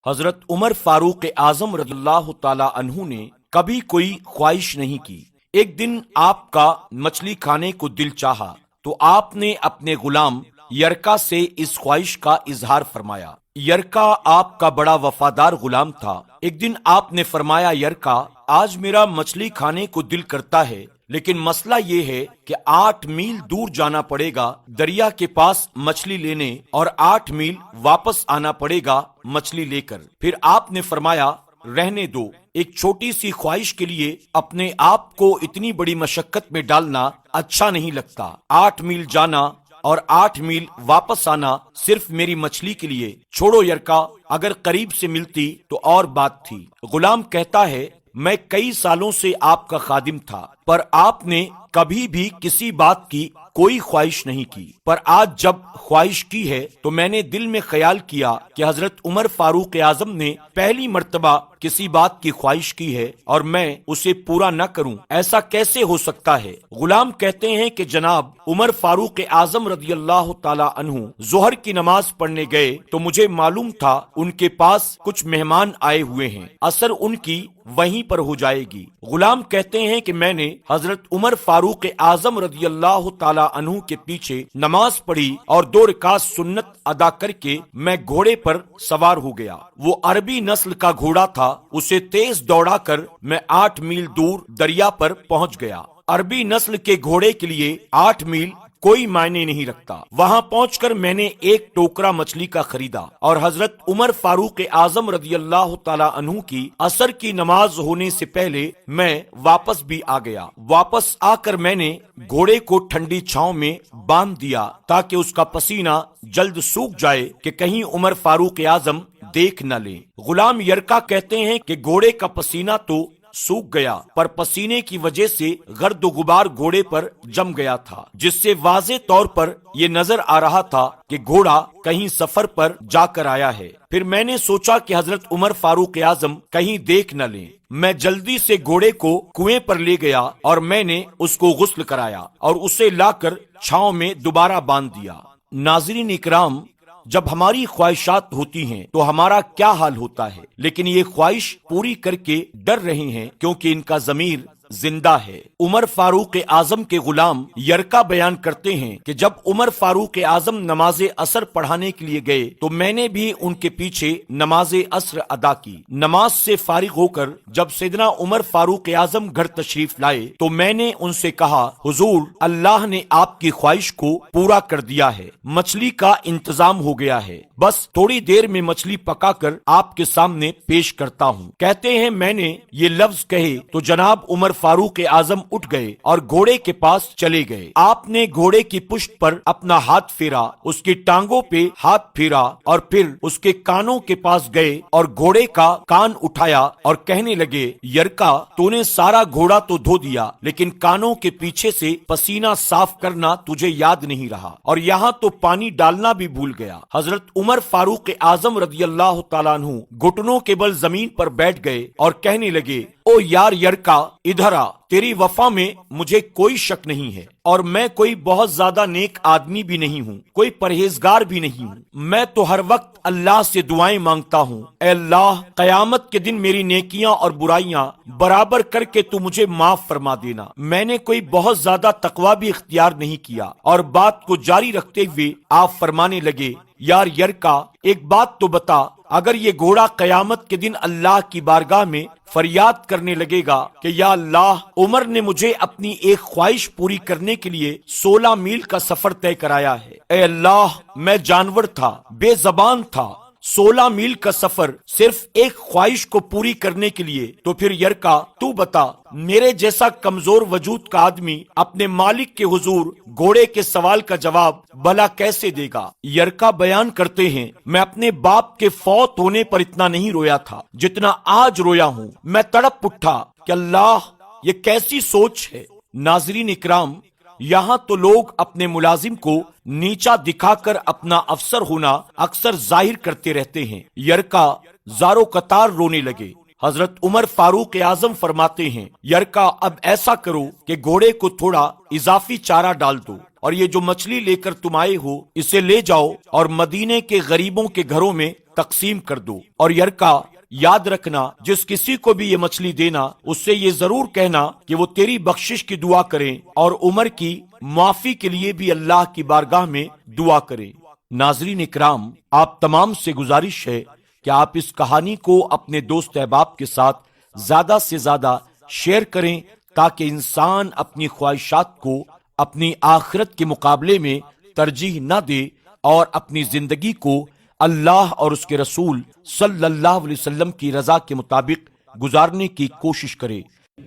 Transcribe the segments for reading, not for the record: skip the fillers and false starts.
حضرت عمر فاروق اعظم رضی اللہ تعالی عنہ نے کبھی کوئی خواہش نہیں کی۔ ایک دن آپ کا مچھلی کھانے کو دل چاہا تو آپ نے اپنے غلام یرکا سے اس خواہش کا اظہار فرمایا۔ یرکا آپ کا بڑا وفادار غلام تھا۔ ایک دن آپ نے فرمایا، یرکا آج میرا مچھلی کھانے کو دل کرتا ہے، لیکن مسئلہ یہ ہے کہ 8 میل دور جانا پڑے گا دریا کے پاس مچھلی لینے، اور 8 میل واپس آنا پڑے گا مچھلی لے کر۔ پھر آپ نے فرمایا، رہنے دو، ایک چھوٹی سی خواہش کے لیے اپنے آپ کو اتنی بڑی مشقت میں ڈالنا اچھا نہیں لگتا۔ 8 میل جانا اور 8 میل واپس آنا صرف میری مچھلی کے لیے، چھوڑو یرکا، اگر قریب سے ملتی تو اور بات تھی۔ غلام کہتا ہے، میں کئی سالوں سے آپ کا خادم تھا، پر آپ نے کبھی بھی کسی بات کی کوئی خواہش نہیں کی، پر آج جب خواہش کی ہے تو میں نے دل میں خیال کیا کہ حضرت عمر فاروق اعظم نے پہلی مرتبہ کسی بات کی خواہش کی ہے اور میں اسے پورا نہ کروں، ایسا کیسے ہو سکتا ہے؟ غلام کہتے ہیں کہ جناب عمر فاروق اعظم رضی اللہ تعالی عنہ ظہر کی نماز پڑھنے گئے تو مجھے معلوم تھا ان کے پاس کچھ مہمان آئے ہوئے ہیں، اثر ان کی وہیں پر ہو جائے گی۔ غلام کہتے ہیں کہ میں نے حضرت عمر فاروق اعظم رضی اللہ تعالی عنہ کے پیچھے نماز پڑھی اور 2 رکعت سنت ادا کر کے میں گھوڑے پر سوار ہو گیا۔ وہ عربی نسل کا گھوڑا تھا، اسے تیز دوڑا کر میں 8 میل دور دریا پر پہنچ گیا۔ عربی نسل کے گھوڑے کے لیے 8 میل کوئی معنی نہیں رکھتا۔ وہاں پہنچ کر میں نے ایک ٹوکرا مچھلی کا خریدا اور حضرت عمر فاروق اعظم رضی اللہ تعالی عنہ کی عصر کی نماز ہونے سے پہلے میں واپس بھی آ گیا۔ واپس آ کر میں نے گھوڑے کو ٹھنڈی چھاؤں میں باندھ دیا تاکہ اس کا پسینہ جلد سوکھ جائے کہ کہیں عمر فاروق اعظم دیکھ نہ لیں۔ غلام یرکا کہتے ہیں کہ گھوڑے کا پسینہ تو سوکھ گیا، پر پسینے کی وجہ سے گرد و غبار گھوڑے پر جم گیا تھا، جس سے واضح طور پر یہ نظر آ رہا تھا کہ گھوڑا کہیں سفر پر جا کر آیا ہے۔ پھر میں نے سوچا کہ حضرت عمر فاروق اعظم کہیں دیکھ نہ لیں۔ میں جلدی سے گھوڑے کو کنویں پر لے گیا اور میں نے اس کو غسل کرایا اور اسے لا کر چھاؤں میں دوبارہ باندھ دیا۔ ناظرین اکرام، جب ہماری خواہشات ہوتی ہیں تو ہمارا کیا حال ہوتا ہے، لیکن یہ خواہش پوری کر کے ڈر رہے ہیں کیونکہ ان کا ضمیر زندہ ہے۔ عمر فاروق اعظم کے غلام یرکا بیان کرتے ہیں کہ جب عمر فاروق اعظم نماز عصر پڑھانے کے لیے گئے تو میں نے بھی ان کے پیچھے نماز عصر ادا کی۔ نماز سے فارغ ہو کر جب سیدنا عمر فاروق اعظم گھر تشریف لائے تو میں نے ان سے کہا، حضور، اللہ نے آپ کی خواہش کو پورا کر دیا ہے، مچھلی کا انتظام ہو گیا ہے، بس تھوڑی دیر میں مچھلی پکا کر آپ کے سامنے پیش کرتا ہوں۔ کہتے ہیں میں نے یہ لفظ کہے تو جناب عمر فاروق اعظم اٹھ گئے اور گھوڑے کے پاس چلے گئے۔ آپ نے گھوڑے کی پشت پر اپنا ہاتھ پھیرا، اس کی ٹانگوں پہ ہاتھ پھیرا اور پھر اس کے کانوں کے پاس گئے اور گھوڑے کا کان اٹھایا اور کہنے لگے، یرکا، تو نے سارا گھوڑا تو دھو دیا، لیکن کانوں کے پیچھے سے پسینہ صاف کرنا تجھے یاد نہیں رہا، اور یہاں تو پانی ڈالنا بھی بھول گیا۔ حضرت عمر فاروق اعظم رضی اللہ تعالیٰ عنہ گھٹنوں کے بل زمین پر بیٹھ گئے اور کہنے لگے، او یار یرکا، ادھر آ، تیری وفا میں مجھے کوئی شک نہیں ہے، اور میں کوئی بہت زیادہ نیک آدمی بھی نہیں ہوں، کوئی پرہیزگار بھی نہیں ہوں، میں تو ہر وقت اللہ سے دعائیں مانگتا ہوں، اے اللہ، قیامت کے دن میری نیکیاں اور برائیاں برابر کر کے تو مجھے معاف فرما دینا۔ میں نے کوئی بہت زیادہ تقویٰ بھی اختیار نہیں کیا۔ اور بات کو جاری رکھتے ہوئے آپ فرمانے لگے، یار یرکا، ایک بات تو بتا، اگر یہ گھوڑا قیامت کے دن اللہ کی بارگاہ میں فریاد کرنے لگے گا کہ یا اللہ، عمر نے مجھے اپنی ایک خواہش پوری کرنے کے لیے 16 میل کا سفر طے کرایا ہے، اے اللہ، میں جانور تھا، بے زبان تھا، 16 میل کا سفر صرف ایک خواہش کو پوری کرنے کے لیے، تو پھر یرکا تو بتا، میرے جیسا کمزور وجود کا آدمی اپنے مالک کے حضور گھوڑے کے سوال کا جواب بھلا کیسے دے گا؟ یرکا بیان کرتے ہیں، میں اپنے باپ کے فوت ہونے پر اتنا نہیں رویا تھا جتنا آج رویا ہوں۔ میں تڑپ اٹھا کہ اللہ، یہ کیسی سوچ ہے۔ ناظرین اکرام، یہاں تو لوگ اپنے ملازم کو نیچا دکھا کر اپنا افسر ہونا اکثر ظاہر کرتے رہتے ہیں۔ یرکا زارو قطار رونے لگے۔ حضرت عمر فاروق اعظم فرماتے ہیں، یرکا، اب ایسا کرو کہ گھوڑے کو تھوڑا اضافی چارہ ڈال دو، اور یہ جو مچھلی لے کر تم آئے ہو اسے لے جاؤ اور مدینے کے غریبوں کے گھروں میں تقسیم کر دو، اور یرکا یاد رکھنا جس کسی کو بھی یہ مچھلی دینا اس سے یہ ضرور کہنا کہ وہ تیری بخشش کی دعا کریں اور عمر کی معافی کے لیے بھی اللہ کی بارگاہ میں دعا کریں۔ ناظرین اکرام، آپ تمام سے گزارش ہے کہ آپ اس کہانی کو اپنے دوست احباب کے ساتھ زیادہ سے زیادہ شیئر کریں تاکہ انسان اپنی خواہشات کو اپنی آخرت کے مقابلے میں ترجیح نہ دے اور اپنی زندگی کو اللہ اور اس کے رسول صلی اللہ علیہ وسلم کی رضا کے مطابق گزارنے کی کوشش کرے۔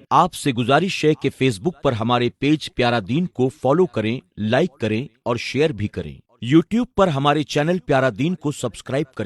آپ سے گزارش ہے کہ فیس بک پر ہمارے پیج پیارا دین کو فالو کریں، لائک کریں اور شیئر بھی کریں۔ یوٹیوب پر ہمارے چینل پیارا دین کو سبسکرائب کریں۔